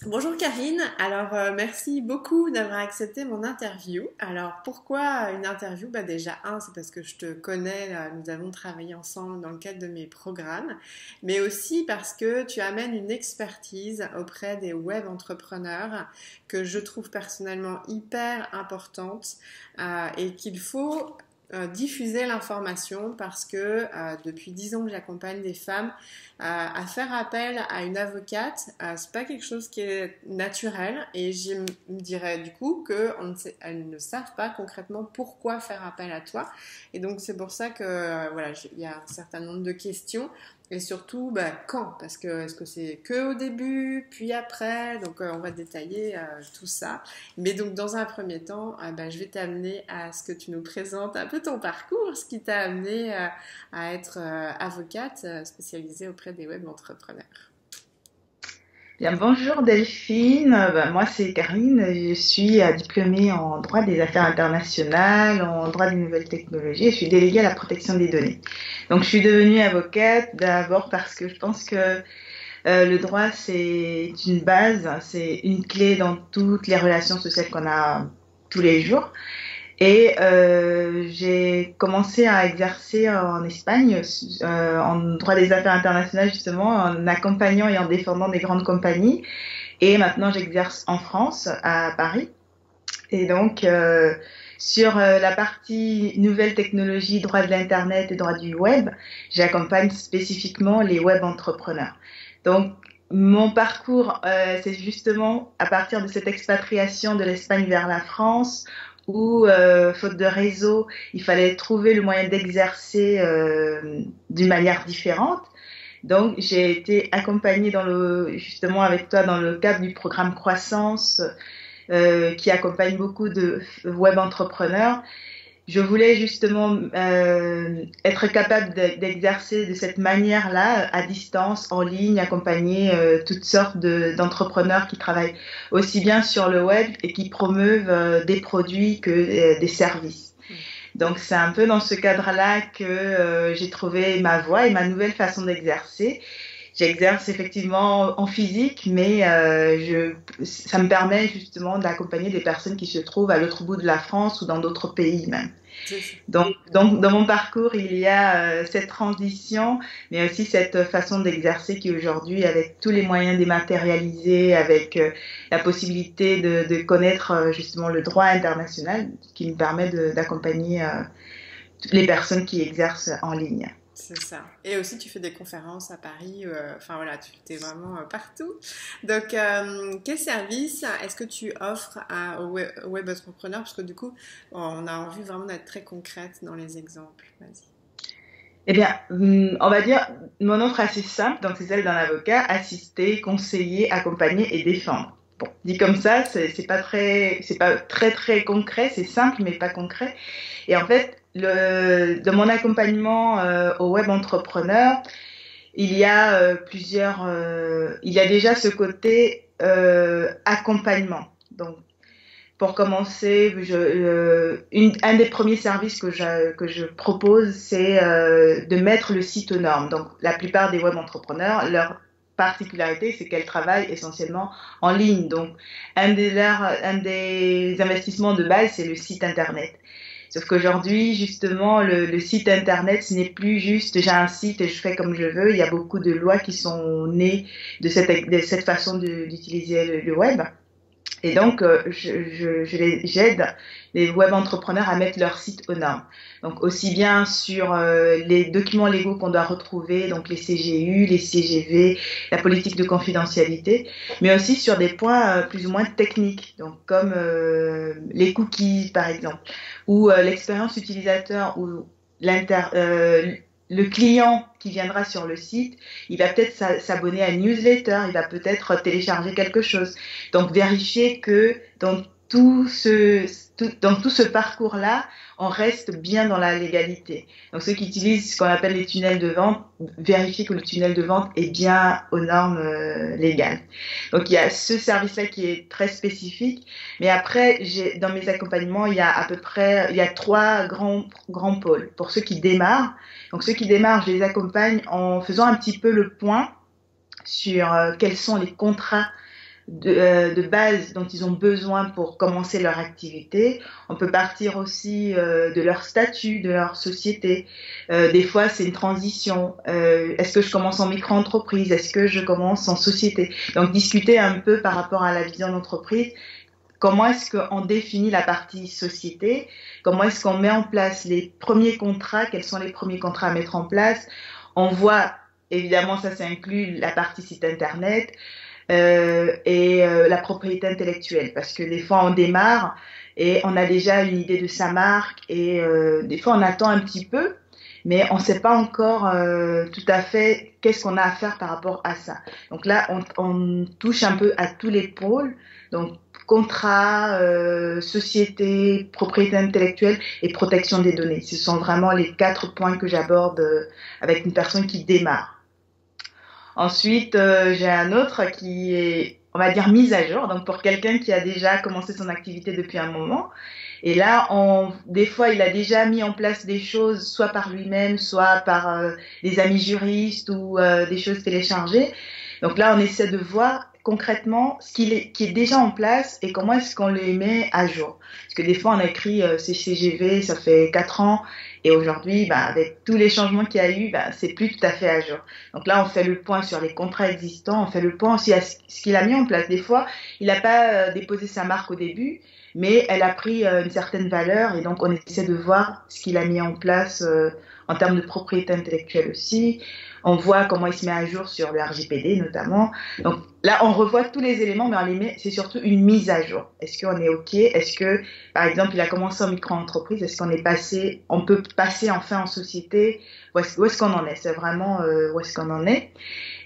Bonjour Karine, merci beaucoup d'avoir accepté mon interview. Alors pourquoi une interview? Déjà c'est parce que je te connais, nous avons travaillé ensemble dans le cadre de mes programmes, mais aussi parce que tu amènes une expertise auprès des web entrepreneurs que je trouve personnellement hyper importante et qu'il faut diffuser l'information parce que depuis 10 ans que j'accompagne des femmes à faire appel à une avocate, c'est pas quelque chose qui est naturel et je me dirais du coup qu'elles ne savent pas concrètement pourquoi faire appel à toi et donc c'est pour ça que il y a un certain nombre de questions et surtout quand, parce que est-ce que c'est que au début puis après, donc on va détailler tout ça, mais donc dans un premier temps je vais t'amener à ce que tu nous présentes un peu ton parcours, ce qui t'a amené à être avocate spécialisée auprès des web entrepreneurs. Bien, bonjour Delphine. Moi c'est Karine, je suis diplômée en droit des affaires internationales, en droit des nouvelles technologies et je suis déléguée à la protection des données. Donc je suis devenue avocate d'abord parce que je pense que le droit c'est une base, c'est une clé dans toutes les relations sociales qu'on a tous les jours. Et j'ai commencé à exercer en Espagne en droit des affaires internationales justement en accompagnant et en défendant des grandes compagnies. Et maintenant j'exerce en France, à Paris. Et donc sur la partie nouvelles technologies, droit de l'internet et droit du web, j'accompagne spécifiquement les web entrepreneurs. Donc mon parcours, c'est justement à partir de cette expatriation de l'Espagne vers la France où, faute de réseau, il fallait trouver le moyen d'exercer d'une manière différente. Donc, j'ai été accompagnée justement avec toi dans le cadre du programme Croissance, qui accompagne beaucoup de web entrepreneurs. Je voulais justement être capable d'exercer de cette manière-là, à distance, en ligne, accompagner toutes sortes d'entrepreneurs qui travaillent aussi bien sur le web et qui promeuvent des produits que des services. Donc c'est un peu dans ce cadre-là que j'ai trouvé ma voie et ma nouvelle façon d'exercer. J'exerce effectivement en physique, mais ça me permet justement d'accompagner des personnes qui se trouvent à l'autre bout de la France ou dans d'autres pays même. Donc, dans mon parcours, il y a cette transition, mais aussi cette façon d'exercer qui aujourd'hui, avec tous les moyens dématérialisés, avec la possibilité de connaître justement le droit international, qui me permet d'accompagner les personnes qui exercent en ligne. C'est ça. Et aussi, tu fais des conférences à Paris. Tu es vraiment partout. Donc, quel service est-ce que tu offres aux web entrepreneurs? Parce que du coup, on a envie vraiment d'être très concrète dans les exemples. Vas-y. Eh bien, on va dire, mon offre est assez simple, donc c'est celle d'un avocat, assister, conseiller, accompagner et défendre. Bon, dit comme ça, c'est pas très très concret, c'est simple mais pas concret. Et en fait, de mon accompagnement aux web entrepreneurs, il y a déjà ce côté accompagnement. Donc, pour commencer, un des premiers services que je propose, c'est de mettre le site aux normes. Donc, la plupart des web entrepreneurs, leur particularité, c'est qu'elles travaillent essentiellement en ligne. Donc, un des investissements de base, c'est le site Internet. Sauf qu'aujourd'hui, justement, le site Internet, ce n'est plus juste j'ai un site et je fais comme je veux. Il y a beaucoup de lois qui sont nées de cette façon d'utiliser le web. Et donc, j'aide les web entrepreneurs à mettre leur site aux normes. Donc, aussi bien sur les documents légaux qu'on doit retrouver, donc les CGU, les CGV, la politique de confidentialité, mais aussi sur des points plus ou moins techniques, donc comme les cookies, par exemple, ou l'expérience utilisateur, ou le client qui viendra sur le site, il va peut-être s'abonner à une newsletter, il va peut-être télécharger quelque chose. Donc, vérifier que dans tout ce parcours-là, on reste bien dans la légalité. Donc, ceux qui utilisent ce qu'on appelle les tunnels de vente, vérifier que le tunnel de vente est bien aux normes légales. Donc, il y a ce service-là qui est très spécifique. Mais après, dans mes accompagnements, il y a trois grands pôles. Pour ceux qui démarrent, donc ceux qui démarrent, je les accompagne en faisant un petit peu le point sur quels sont les contrats de base dont ils ont besoin pour commencer leur activité. On peut partir aussi de leur statut, de leur société. Des fois, c'est une transition. Est-ce que je commence en micro-entreprise? Est-ce que je commence en société? Donc, discuter un peu par rapport à la vision d'entreprise. Comment est-ce qu'on définit la partie société? Comment est-ce qu'on met en place les premiers contrats? Quels sont les premiers contrats à mettre en place? On voit, évidemment, ça inclut la partie site internet et la propriété intellectuelle. Parce que des fois, on démarre et on a déjà une idée de sa marque et des fois, on attend un petit peu, mais on ne sait pas encore tout à fait qu'est-ce qu'on a à faire par rapport à ça. Donc là, on touche un peu à tous les pôles. Donc, contrat, société, propriété intellectuelle et protection des données. Ce sont vraiment les 4 points que j'aborde avec une personne qui démarre. Ensuite, j'ai un autre qui est, on va dire, mise à jour. Donc, pour quelqu'un qui a déjà commencé son activité depuis un moment. Et là, des fois, il a déjà mis en place des choses, soit par lui-même, soit par des amis juristes ou des choses téléchargées. Donc là, on essaie de voir concrètement ce qui est déjà en place et comment est-ce qu'on les met à jour. Parce que des fois, on a écrit CCGV, ça fait 4 ans, et aujourd'hui, avec tous les changements qu'il y a eu, c'est plus tout à fait à jour. Donc là, on fait le point sur les contrats existants, on fait le point aussi à ce qu'il a mis en place. Des fois, il n'a pas déposé sa marque au début, mais elle a pris une certaine valeur, et donc on essaie de voir ce qu'il a mis en place en termes de propriété intellectuelle aussi. On voit comment il se met à jour sur le RGPD notamment. Donc là, on revoit tous les éléments, mais on les met, c'est surtout une mise à jour. Est-ce qu'on est OK? Est-ce que, par exemple, il a commencé en micro-entreprise? Est-ce on peut passer enfin en société? Où est-ce qu'on en est? C'est vraiment où est-ce qu'on en est?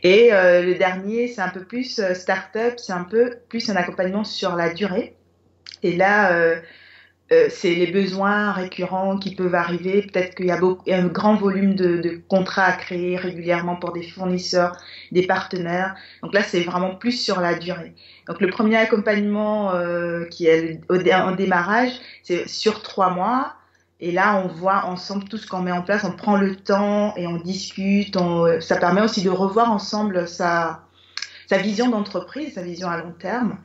Et le dernier, c'est un peu plus start-up, c'est un peu plus un accompagnement sur la durée. Et là, c'est les besoins récurrents qui peuvent arriver. Peut-être qu'il y a un grand volume de contrats à créer régulièrement pour des fournisseurs, des partenaires. Donc là, c'est vraiment plus sur la durée. Donc le premier accompagnement qui est en démarrage, c'est sur 3 mois. Et là, on voit ensemble tout ce qu'on met en place. On prend le temps et on discute. Ça permet aussi de revoir ensemble sa vision d'entreprise, sa vision à long terme.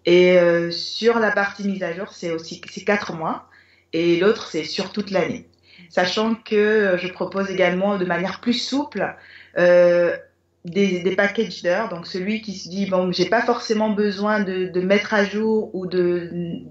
Et sur la partie mise à jour, c'est 4 mois. Et l'autre, c'est sur toute l'année. Sachant que je propose également de manière plus souple des packages d'heures. Donc celui qui se dit, bon, j'ai pas forcément besoin de mettre à jour ou de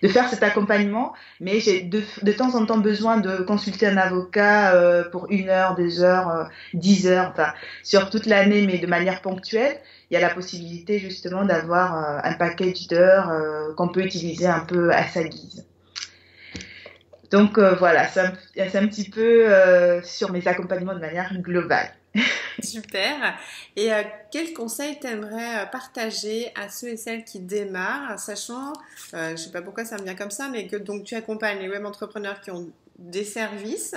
faire cet accompagnement, mais j'ai de temps en temps besoin de consulter un avocat pour 1 heure, 2 heures, 10 heures, enfin, sur toute l'année, mais de manière ponctuelle. Il y a la possibilité justement d'avoir un package d'heures qu'on peut utiliser un peu à sa guise. Donc voilà, c'est un petit peu sur mes accompagnements de manière globale. Super. Et quel conseil t'aimerais partager à ceux et celles qui démarrent, sachant, je sais pas pourquoi ça me vient comme ça, mais que donc tu accompagnes les web entrepreneurs qui ont des services,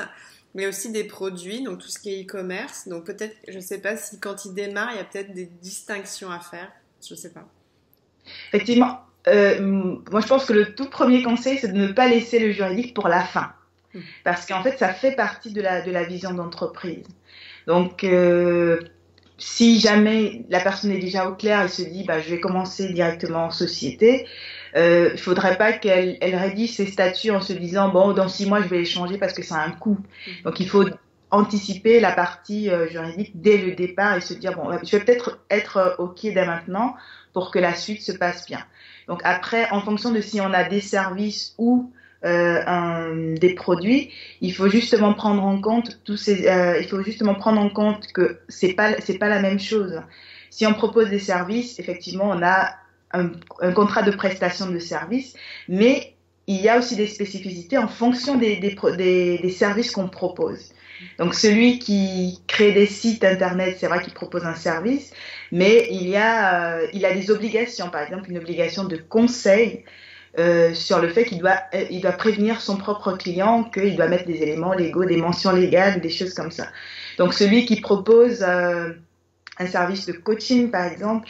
mais aussi des produits, donc tout ce qui est e-commerce. Donc peut-être, je sais pas si quand ils démarrent, il y a peut-être des distinctions à faire. Je sais pas. Effectivement, moi je pense que le tout premier conseil, c'est de ne pas laisser le juridique pour la fin. Parce qu'en fait, ça fait partie de la vision d'entreprise. Donc, si jamais la personne est déjà au clair et se dit, je vais commencer directement en société, il faudrait pas qu'elle rédige ses statuts en se disant, bon, dans 6 mois, je vais les changer parce que ça a un coût. Donc, il faut anticiper la partie juridique dès le départ et se dire, bon, je vais peut-être être OK dès maintenant pour que la suite se passe bien. Donc, après, en fonction de si on a des services ou des produits, il faut justement prendre en compte il faut justement prendre en compte que c'est pas la même chose. Si on propose des services, effectivement, on a un contrat de prestation de services, mais il y a aussi des spécificités en fonction des services qu'on propose. Donc celui qui crée des sites internet, c'est vrai qu'il propose un service, mais il a des obligations, par exemple une obligation de conseil sur le fait qu'il doit prévenir son propre client qu'il doit mettre des éléments légaux, des mentions légales, des choses comme ça. Donc celui qui propose un service de coaching, par exemple,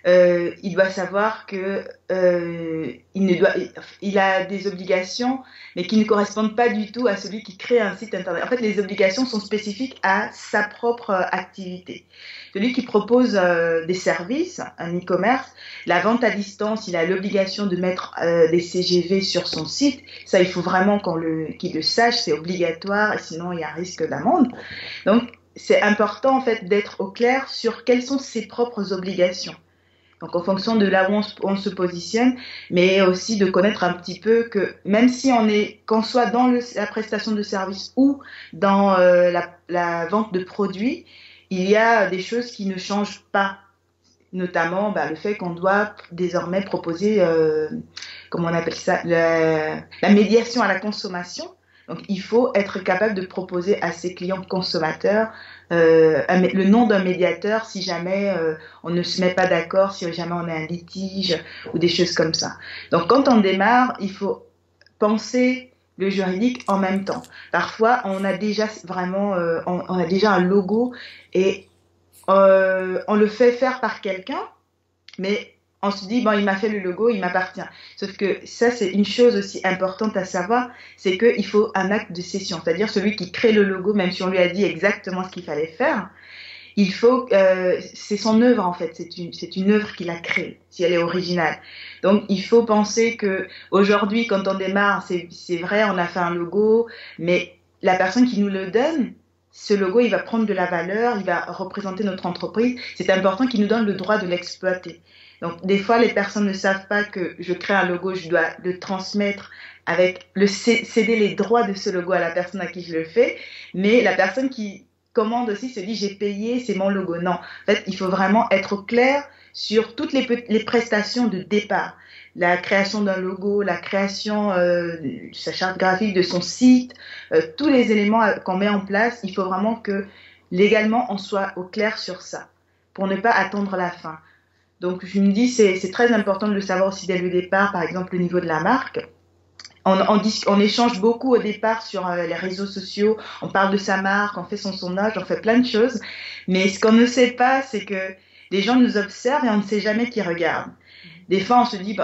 il doit savoir que il a des obligations, mais qui ne correspondent pas du tout à celui qui crée un site internet. En fait, les obligations sont spécifiques à sa propre activité. Celui qui propose des services, un e-commerce, la vente à distance, il a l'obligation de mettre des CGV sur son site. Ça, il faut vraiment qu'il le sache, c'est obligatoire, sinon il y a un risque d'amende. Donc, c'est important en fait d'être au clair sur quelles sont ses propres obligations. Donc, en fonction de là où on se positionne, mais aussi de connaître un petit peu que même si qu'on soit dans la prestation de service ou dans la vente de produits, il y a des choses qui ne changent pas. Notamment le fait qu'on doit désormais proposer, comment on appelle ça, la médiation à la consommation. Donc, il faut être capable de proposer à ses clients consommateurs le nom d'un médiateur si jamais on ne se met pas d'accord, si jamais on a un litige ou des choses comme ça. Donc, quand on démarre, il faut penser le juridique en même temps. Parfois, on a déjà vraiment, on a déjà un logo et on le fait faire par quelqu'un, mais on se dit, bon, il m'a fait le logo, il m'appartient. Sauf que ça, c'est une chose aussi importante à savoir, c'est qu'il faut un acte de cession. C'est-à-dire celui qui crée le logo, même si on lui a dit exactement ce qu'il fallait faire, c'est son œuvre en fait, c'est une œuvre qu'il a créée, si elle est originale. Donc il faut penser que aujourd'hui, quand on démarre, c'est vrai, on a fait un logo, mais la personne qui nous le donne, ce logo, il va prendre de la valeur, il va représenter notre entreprise. C'est important qu'il nous donne le droit de l'exploiter. Donc, des fois, les personnes ne savent pas que je crée un logo, je dois le transmettre céder les droits de ce logo à la personne à qui je le fais. Mais la personne qui commande aussi se dit, j'ai payé, c'est mon logo. Non. En fait, il faut vraiment être au clair sur toutes les prestations de départ. La création d'un logo, la création de sa charte graphique, de son site, tous les éléments qu'on met en place, il faut vraiment que légalement on soit au clair sur ça pour ne pas attendre la fin. Donc je me dis c'est très important de le savoir aussi dès le départ, par exemple au niveau de la marque. On échange beaucoup au départ sur les réseaux sociaux, on parle de sa marque, on fait son sondage, on fait plein de choses, mais ce qu'on ne sait pas, c'est que les gens nous observent et on ne sait jamais qui regarde. Des fois, on se dit,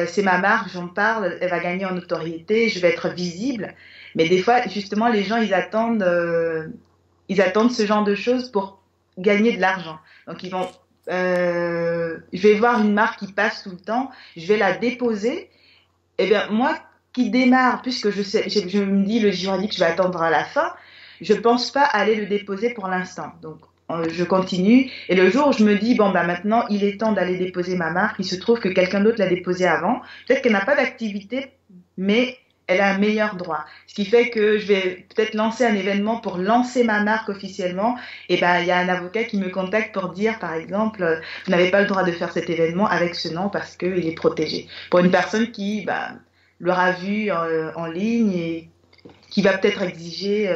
c'est ma marque, j'en parle, elle va gagner en notoriété, je vais être visible. Mais des fois, justement, les gens, ils attendent ce genre de choses pour gagner de l'argent. Donc, je vais voir une marque qui passe tout le temps, je vais la déposer. Eh bien, moi qui démarre, puisque je me dis, le juridique, je vais attendre à la fin, je pense pas aller le déposer pour l'instant. Donc, je continue et le jour où je me dis maintenant il est temps d'aller déposer ma marque, il se trouve que quelqu'un d'autre l'a déposée avant, peut-être qu'elle n'a pas d'activité mais elle a un meilleur droit, ce qui fait que je vais peut-être lancer un événement pour lancer ma marque officiellement et il y a un avocat qui me contacte pour dire par exemple vous n'avez pas le droit de faire cet événement avec ce nom parce qu'il est protégé, pour une personne qui l'aura vu en ligne et qui va peut-être exiger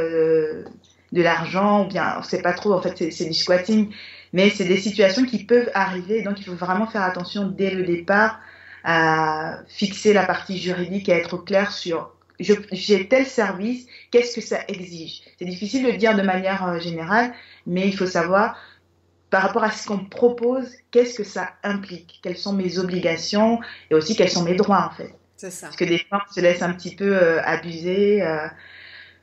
de l'argent, ou bien on ne sait pas trop, en fait c'est du squatting, mais c'est des situations qui peuvent arriver, donc il faut vraiment faire attention dès le départ à fixer la partie juridique et à être clair sur j'ai tel service, qu'est-ce que ça exige. C'est difficile de le dire de manière générale, mais il faut savoir par rapport à ce qu'on propose, qu'est-ce que ça implique, quelles sont mes obligations et aussi quels sont mes droits en fait. C'est ça. Parce que des fois on se laisse un petit peu abuser.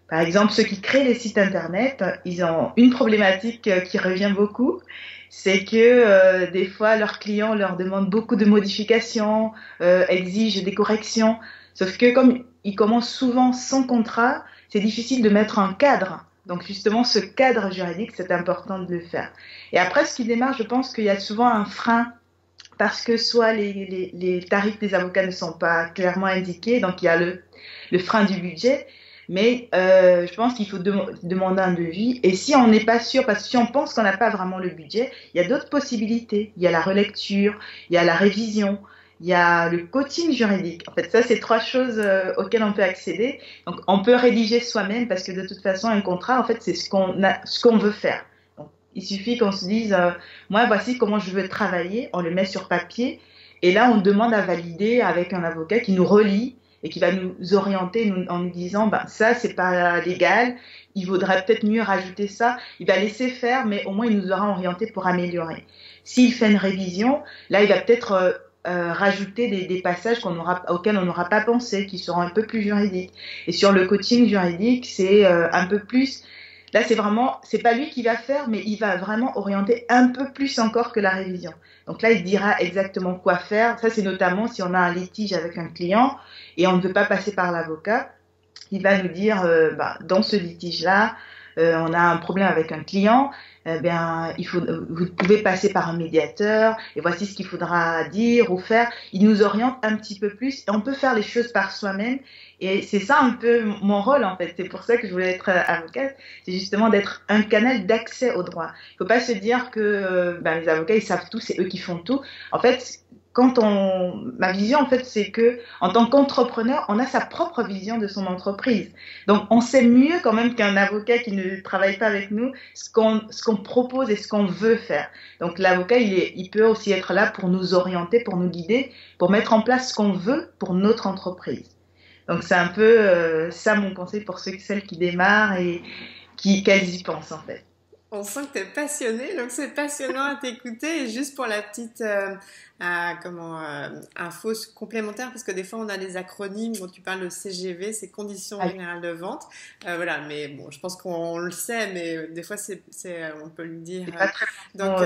Par exemple, ceux qui créent les sites internet, ils ont une problématique qui revient beaucoup, c'est que des fois, leurs clients leur demandent beaucoup de modifications, exigent des corrections. Sauf que comme ils commencent souvent sans contrat, c'est difficile de mettre un cadre. Donc justement, ce cadre juridique, c'est important de le faire. Et après, ce qui démarre, je pense qu'il y a souvent un frein parce que soit les tarifs des avocats ne sont pas clairement indiqués, donc il y a le frein du budget. Mais je pense qu'il faut demander un devis. Et si on n'est pas sûr, parce que si on pense qu'on n'a pas vraiment le budget, il y a d'autres possibilités. Il y a la relecture, il y a la révision, il y a le coaching juridique. En fait, ça, c'est 3 choses auxquelles on peut accéder. Donc, on peut rédiger soi-même parce que de toute façon, un contrat, en fait, c'est ce qu'on veut faire. Donc, il suffit qu'on se dise, moi, voici comment je veux travailler. On le met sur papier. Et là, on demande à valider avec un avocat qui nous relie et qui va nous orienter en nous disant ça c'est pas légal, il vaudrait peut-être mieux rajouter ça. Il va laisser faire, mais au moins il nous aura orienté pour améliorer. S'il fait une révision, là, il va peut-être rajouter des passages auxquels on n'aura pas pensé, qui seront un peu plus juridiques. Et sur le coaching juridique, c'est un peu plus. Là, c'est pas lui qui va faire, mais il va vraiment orienter un peu plus encore que la révision. Donc là, il dira exactement quoi faire. Ça, c'est notamment si on a un litige avec un client et on ne veut pas passer par l'avocat. Il va nous dire, dans ce litige-là, on a un problème avec un client, vous pouvez passer par un médiateur, et voici ce qu'il faudra dire ou faire. Il nous oriente un petit peu plus, et on peut faire les choses par soi-même, et c'est ça un peu mon rôle, en fait. C'est pour ça que je voulais être avocate, c'est justement d'être un canal d'accès au droit. Il ne faut pas se dire que les avocats, ils savent tout, c'est eux qui font tout. En fait, ma vision, en fait, c'est que, en tant qu'entrepreneur, on a sa propre vision de son entreprise. Donc, on sait mieux quand même qu'un avocat qui ne travaille pas avec nous ce qu'on propose et ce qu'on veut faire. Donc, l'avocat, il peut aussi être là pour nous orienter, pour nous guider, pour mettre en place ce qu'on veut pour notre entreprise. Donc, c'est un peu ça mon conseil pour celles qui démarrent et qu'elles y pensent, en fait. On sent que tu es passionnée, donc c'est passionnant à t'écouter. Et juste pour la petite info complémentaire, parce que des fois on a des acronymes, quand tu parles de CGV, c'est Conditions Générales de Vente. Voilà, mais bon, je pense qu'on le sait, mais des fois on peut le dire. Donc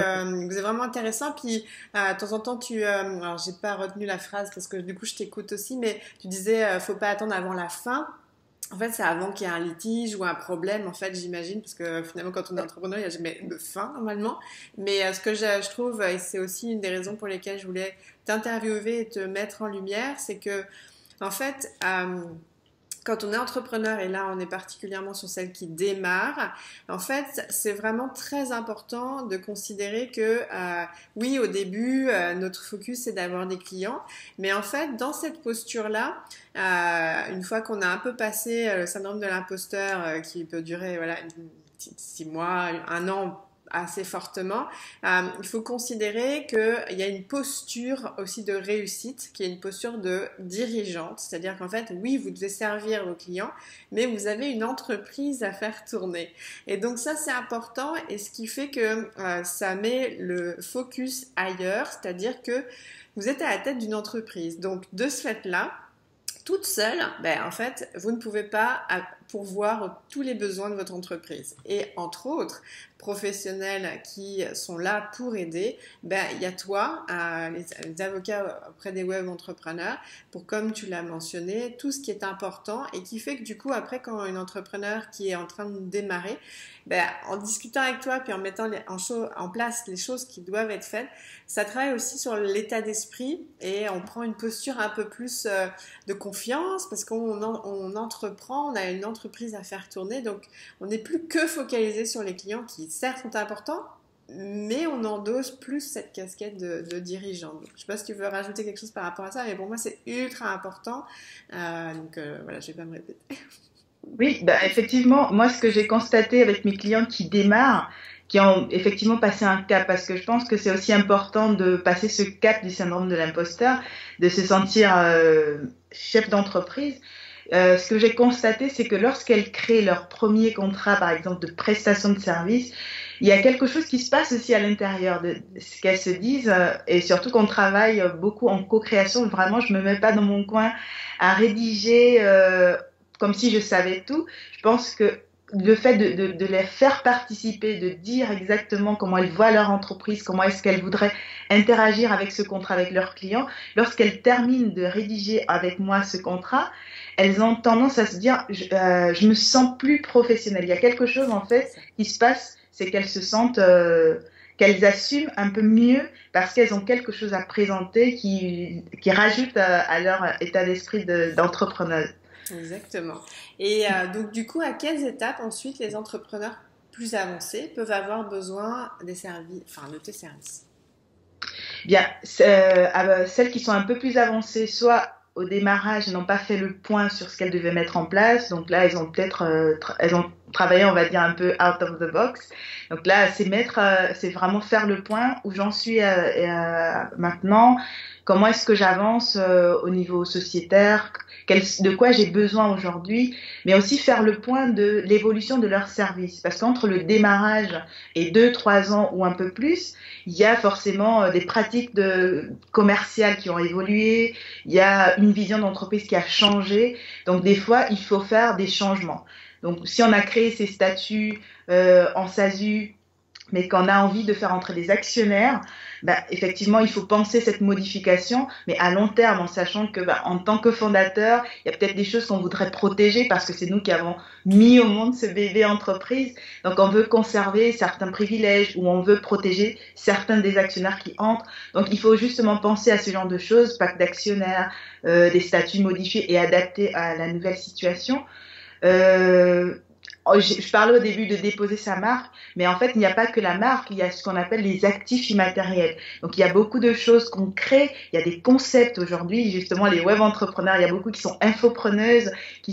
c'est vraiment intéressant. Puis de temps en temps, alors j'ai pas retenu la phrase parce que du coup je t'écoute aussi, mais tu disais faut pas attendre avant la fin. En fait, c'est avant qu'il y ait un litige ou un problème, en fait, j'imagine, parce que finalement, quand on est entrepreneur, il n'y a jamais de fin, normalement. Mais ce que je trouve, et c'est aussi une des raisons pour lesquelles je voulais t'interviewer et te mettre en lumière, c'est que, en fait, quand on est entrepreneur, et là on est particulièrement sur celle qui démarre, en fait c'est vraiment très important de considérer que oui, au début notre focus c'est d'avoir des clients, mais en fait dans cette posture-là, une fois qu'on a un peu passé le syndrome de l'imposteur qui peut durer 6 mois, 1 an, assez fortement, il faut considérer qu'il y a une posture aussi de réussite qui est une posture de dirigeante, c'est-à-dire qu'en fait, oui, vous devez servir vos clients, mais vous avez une entreprise à faire tourner. Et donc ça, c'est important et ce qui fait que ça met le focus ailleurs, c'est-à-dire que vous êtes à la tête d'une entreprise. Donc de ce fait-là, toute seule, en fait, vous ne pouvez pas pourvoir tous les besoins de votre entreprise. Et entre autres, professionnels qui sont là pour aider, il y a toi, les avocats auprès des web entrepreneurs, pour, comme tu l'as mentionné, tout ce qui est important et qui fait que du coup, après, quand un entrepreneur qui est en train de démarrer, en discutant avec toi puis en mettant en place les choses qui doivent être faites, ça travaille aussi sur l'état d'esprit et on prend une posture un peu plus de confiance parce qu'on entreprend, on a une entreprise à faire tourner, donc on n'est plus que focalisé sur les clients qui certes sont importants, mais on endosse plus cette casquette de dirigeant. Donc, je ne sais pas si tu veux rajouter quelque chose par rapport à ça, mais pour moi c'est ultra important, donc voilà, je ne vais pas me répéter. Oui, effectivement, moi, ce que j'ai constaté avec mes clients qui démarrent, qui ont effectivement passé un cap, parce que je pense que c'est aussi important de passer ce cap du syndrome de l'imposteur, de se sentir chef d'entreprise. Ce que j'ai constaté, c'est que lorsqu'elles créent leur premier contrat, par exemple, de prestation de service, il y a quelque chose qui se passe aussi à l'intérieur de ce qu'elles se disent, et surtout qu'on travaille beaucoup en co-création. Vraiment, je me mets pas dans mon coin à rédiger comme si je savais tout. Je pense que le fait de les faire participer, de dire exactement comment elles voient leur entreprise, comment est-ce qu'elles voudraient interagir avec ce contrat, avec leurs clients, lorsqu'elles terminent de rédiger avec moi ce contrat, elles ont tendance à se dire je me sens plus professionnelle. Il y a quelque chose en fait qui se passe, c'est qu'elles se sentent qu'elles assument un peu mieux parce qu'elles ont quelque chose à présenter qui rajoute à leur état d'esprit d'entrepreneuse. Exactement. Et donc du coup, à quelles étapes ensuite les entrepreneurs plus avancés peuvent avoir besoin des services, de tes services? Bien, celles qui sont un peu plus avancées, soit au démarrage, n'ont pas fait le point sur ce qu'elles devaient mettre en place. Donc là, elles ont travailler, on va dire, un peu out of the box. Donc là, c'est vraiment faire le point où j'en suis maintenant, comment est-ce que j'avance au niveau sociétaire, de quoi j'ai besoin aujourd'hui, mais aussi faire le point de l'évolution de leur service. Parce qu'entre le démarrage et 2, 3 ans ou un peu plus, il y a forcément des pratiques commerciales qui ont évolué, il y a une vision d'entreprise qui a changé. Donc des fois, il faut faire des changements. Donc si on a créé ces statuts en SASU, mais qu'on a envie de faire entrer des actionnaires, effectivement, il faut penser cette modification, mais à long terme, en sachant que en tant que fondateur, il y a peut-être des choses qu'on voudrait protéger parce que c'est nous qui avons mis au monde ce bébé entreprise. Donc, on veut conserver certains privilèges ou on veut protéger certains des actionnaires qui entrent. Donc, il faut justement penser à ce genre de choses, pacte d'actionnaires, des statuts modifiés et adaptés à la nouvelle situation. Je parlais au début de déposer sa marque, mais en fait, il n'y a pas que la marque, il y a ce qu'on appelle les actifs immatériels. Donc, il y a beaucoup de choses qu'on crée, il y a des concepts aujourd'hui, justement, les web entrepreneurs, il y a beaucoup qui sont infopreneuses, qui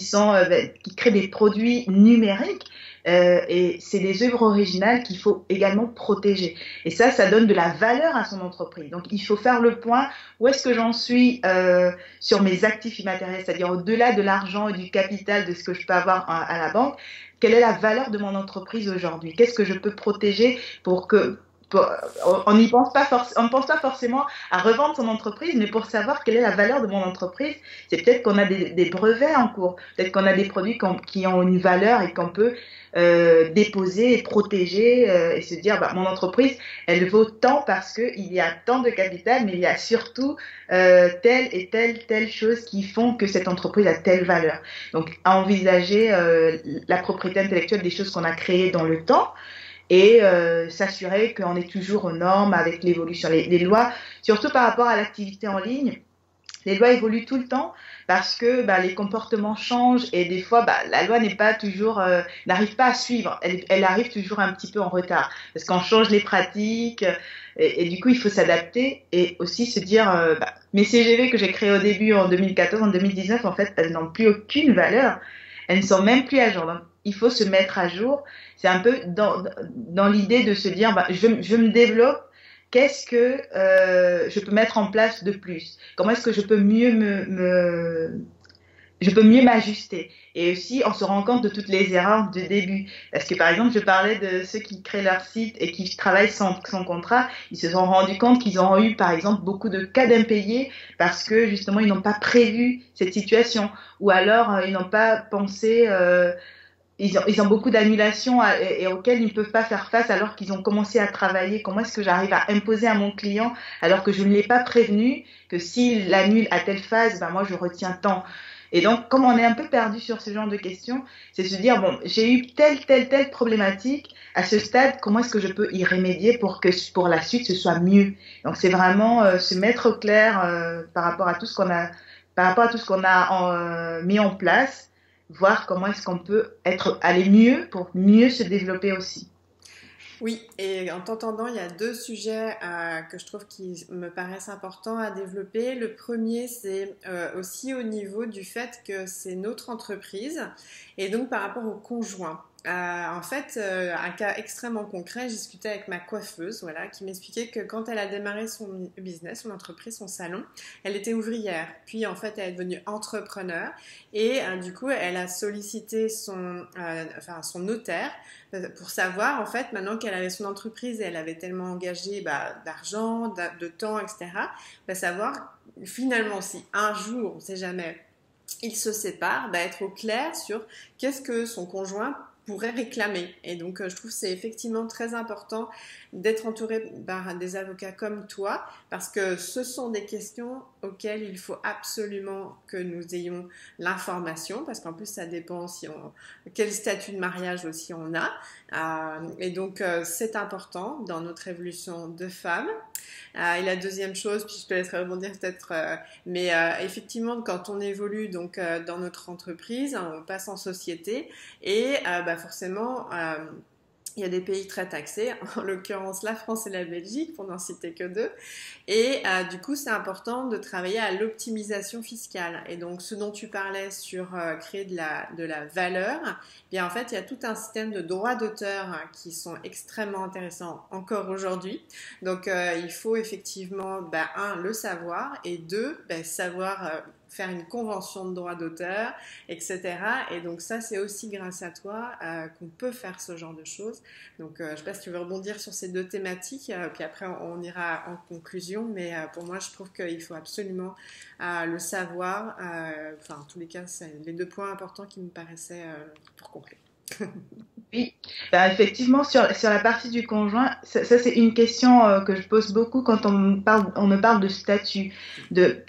créent des produits numériques. Et c'est des œuvres originales qu'il faut également protéger. Et ça donne de la valeur à son entreprise. Donc, il faut faire le point, où est-ce que j'en suis sur mes actifs immatériels, c'est-à-dire au-delà de l'argent et du capital, de ce que je peux avoir à la banque, quelle est la valeur de mon entreprise aujourd'hui? Qu'est-ce que je peux protéger on ne pense pas forcément à revendre son entreprise, mais pour savoir quelle est la valeur de mon entreprise, c'est peut-être qu'on a des brevets en cours, peut-être qu'on a des produits qui ont une valeur et qu'on peut déposer et protéger et se dire mon entreprise elle vaut tant parce que il y a tant de capital, mais il y a surtout telle et telle chose qui font que cette entreprise a telle valeur. Donc à envisager la propriété intellectuelle des choses qu'on a créées dans le temps et s'assurer qu'on est toujours aux normes avec l'évolution. Les lois, surtout par rapport à l'activité en ligne, les lois évoluent tout le temps parce que les comportements changent et des fois la loi n'arrive pas à suivre, elle arrive toujours un petit peu en retard parce qu'on change les pratiques et du coup il faut s'adapter et aussi se dire mes CGV que j'ai créés au début en 2014, en 2019 en fait elles n'ont plus aucune valeur, elles ne sont même plus à jour. Donc, il faut se mettre à jour. C'est un peu dans l'idée de se dire je me développe. Qu'est-ce que je peux mettre en place de plus? Comment est-ce que je peux mieux m'ajuster? Et aussi, on se rend compte de toutes les erreurs de début. Parce que, par exemple, je parlais de ceux qui créent leur site et qui travaillent sans contrat. Ils se sont rendus compte qu'ils ont eu, par exemple, beaucoup de cas d'impayés parce que, justement, ils n'ont pas prévu cette situation. Ou alors, ils n'ont pas pensé... Ils ont beaucoup d'annulations et auxquelles ils ne peuvent pas faire face alors qu'ils ont commencé à travailler. Comment est-ce que j'arrive à imposer à mon client alors que je ne l'ai pas prévenu que s'il annule à telle phase, moi je retiens tant. Et donc, comme on est un peu perdu sur ce genre de questions, c'est se dire, j'ai eu telle problématique à ce stade, comment est-ce que je peux y remédier pour que pour la suite ce soit mieux. Donc, c'est vraiment se mettre au clair par rapport à tout ce qu'on a mis en place, voir comment est-ce qu'on peut aller mieux pour mieux se développer aussi. Oui, et en t'entendant, il y a deux sujets que je trouve qui me paraissent importants à développer. Le premier, c'est aussi au niveau du fait que c'est notre entreprise et donc par rapport au conjoint. En fait, un cas extrêmement concret, j'ai discuté avec ma coiffeuse, voilà, qui m'expliquait que quand elle a démarré son business, son entreprise, son salon, elle était ouvrière. Puis en fait, elle est devenue entrepreneur et du coup, elle a sollicité son notaire pour savoir en fait maintenant qu'elle avait son entreprise et elle avait tellement engagé d'argent, de temps, etc. Savoir finalement si un jour, on ne sait jamais, ils se séparent, être au clair sur qu'est-ce que son conjoint pourrait réclamer. Et donc, je trouve que c'est effectivement très important d'être entouré par des avocats comme toi, parce que ce sont des questions auxquelles il faut absolument que nous ayons l'information, parce qu'en plus, ça dépend quel statut de mariage aussi on a. Et donc, c'est important dans notre évolution de femme. Et la deuxième chose, puis je te laisserai rebondir peut-être, mais effectivement, quand on évolue donc dans notre entreprise, on passe en société et forcément, Il y a des pays très taxés, en l'occurrence la France et la Belgique, pour n'en citer que deux. Et du coup, c'est important de travailler à l'optimisation fiscale. Et donc, ce dont tu parlais sur créer de la valeur, eh bien en fait, il y a tout un système de droits d'auteur qui sont extrêmement intéressants encore aujourd'hui. Donc, il faut effectivement, un, le savoir, et deux, savoir faire une convention de droit d'auteur, etc. Et donc ça, c'est aussi grâce à toi qu'on peut faire ce genre de choses. Donc je ne sais pas si tu veux rebondir sur ces deux thématiques, puis après on ira en conclusion, mais pour moi, je trouve qu'il faut absolument le savoir. Enfin, en tous les cas, c'est les deux points importants qui me paraissaient pour conclure. Oui, effectivement, sur la partie du conjoint, ça, c'est une question que je pose beaucoup quand on me parle de statut de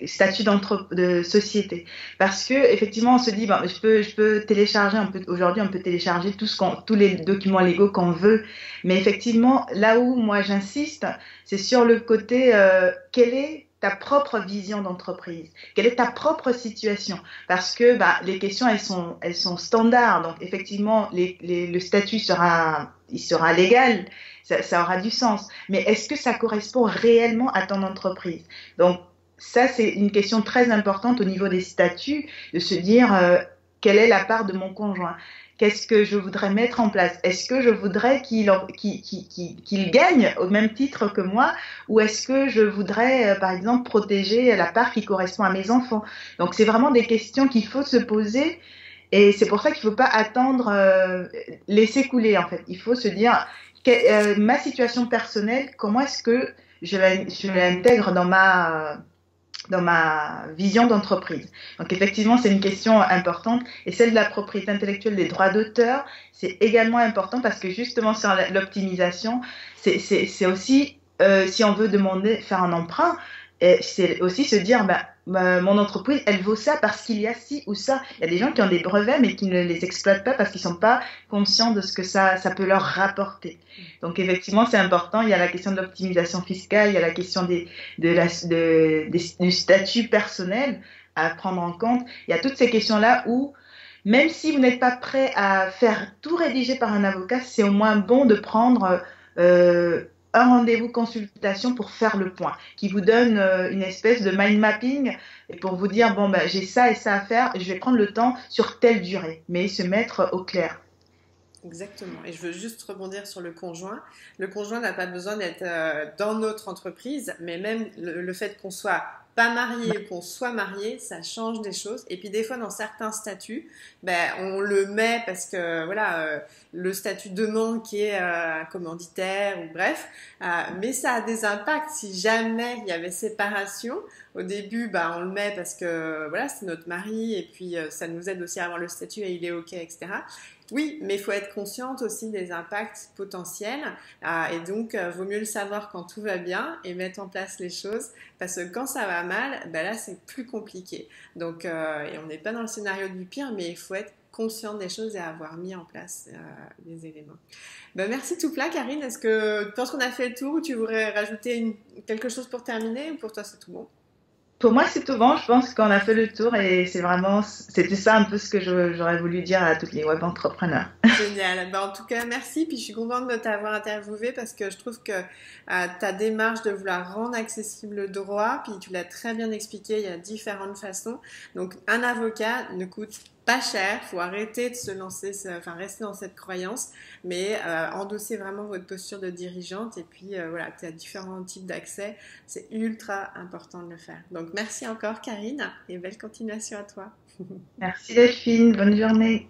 société. Parce que, effectivement, on se dit, je peux télécharger, aujourd'hui, on peut télécharger tous les documents légaux qu'on veut. Mais effectivement, là où moi j'insiste, c'est sur le côté, quelle est ta propre vision d'entreprise? Quelle est ta propre situation? Parce que les questions, elles sont standards. Donc, effectivement, le statut il sera légal, ça aura du sens. Mais est-ce que ça correspond réellement à ton entreprise? Donc, ça, c'est une question très importante au niveau des statuts, de se dire quelle est la part de mon conjoint? Qu'est-ce que je voudrais mettre en place? Est-ce que je voudrais qu'il gagne au même titre que moi, ou est-ce que je voudrais, par exemple, protéger la part qui correspond à mes enfants? Donc, c'est vraiment des questions qu'il faut se poser, et c'est pour ça qu'il ne faut pas attendre, laisser couler, en fait. Il faut se dire, ma situation personnelle, comment est-ce que je l'intègre dans ma vision d'entreprise. Donc effectivement, c'est une question importante. Et celle de la propriété intellectuelle, des droits d'auteur, c'est également important parce que justement sur l'optimisation, c'est aussi, si on veut faire un emprunt, c'est aussi se dire, mon entreprise, elle vaut ça parce qu'il y a ci ou ça. Il y a des gens qui ont des brevets mais qui ne les exploitent pas parce qu'ils ne sont pas conscients de ce que ça peut leur rapporter. Donc effectivement, c'est important. Il y a la question de l'optimisation fiscale, il y a la question du statut personnel à prendre en compte. Il y a toutes ces questions-là où, même si vous n'êtes pas prêt à faire tout rédiger par un avocat, c'est au moins bon de prendre un rendez-vous consultation pour faire le point, qui vous donne une espèce de mind mapping et pour vous dire, j'ai ça et ça à faire, je vais prendre le temps sur telle durée, mais se mettre au clair. Exactement. Et je veux juste rebondir sur le conjoint. Le conjoint n'a pas besoin d'être dans notre entreprise, mais même le fait qu'on soit pas marié ou qu'on soit marié, ça change des choses. Et puis des fois, dans certains statuts, on le met parce que le statut demande qui est un commanditaire ou bref, mais ça a des impacts. Si jamais il y avait séparation, au début, on le met parce que c'est notre mari et puis ça nous aide aussi à avoir le statut et il est OK, etc. Oui, mais il faut être consciente aussi des impacts potentiels et donc vaut mieux le savoir quand tout va bien et mettre en place les choses parce que quand ça va mal, là c'est plus compliqué. Donc, et on n'est pas dans le scénario du pire, mais il faut être consciente des choses et avoir mis en place des éléments. Merci tout plein, Karine. Est-ce que tu penses qu'on a fait le tour ou tu voudrais rajouter quelque chose pour terminer ou pour toi c'est tout bon? Pour moi, c'est tout bon. Je pense qu'on a fait le tour et c'était ça un peu ce que j'aurais voulu dire à tous les web entrepreneurs. Génial. En tout cas, merci. Puis je suis contente de t'avoir interviewé parce que je trouve que ta démarche de vouloir rendre accessible le droit, puis tu l'as très bien expliqué, il y a différentes façons. Donc, un avocat ne coûte pas cher, faut arrêter de se lancer, rester dans cette croyance, mais endosser vraiment votre posture de dirigeante et puis tu as différents types d'accès, c'est ultra important de le faire. Donc merci encore Karine et belle continuation à toi. Merci Delphine, bonne journée.